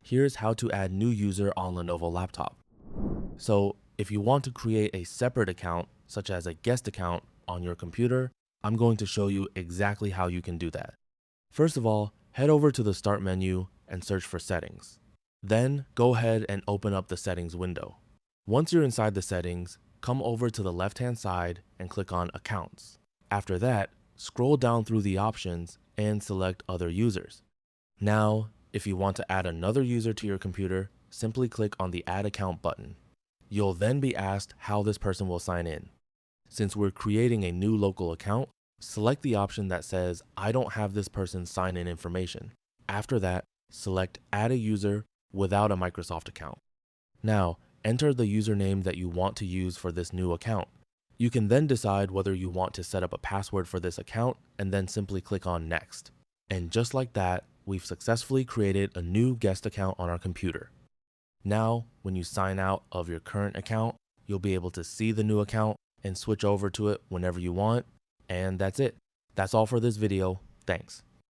here's how to add new user on Lenovo laptop. So if you want to create a separate account, such as a guest account on your computer, I'm going to show you exactly how you can do that. First of all, head over to the Start menu and search for Settings. Then go ahead and open up the Settings window. Once you're inside the settings, come over to the left-hand side and click on Accounts. After that, scroll down through the options and select Other Users. Now, if you want to add another user to your computer, simply click on the Add Account button. You'll then be asked how this person will sign in. Since we're creating a new local account, select the option that says, I don't have this person's sign-in information. After that, select Add a User without a Microsoft account. Now, enter the username that you want to use for this new account. You can then decide whether you want to set up a password for this account and then simply click on Next. And just like that, we've successfully created a new guest account on our computer. Now, when you sign out of your current account, you'll be able to see the new account and switch over to it whenever you want. And that's it. That's all for this video. Thanks.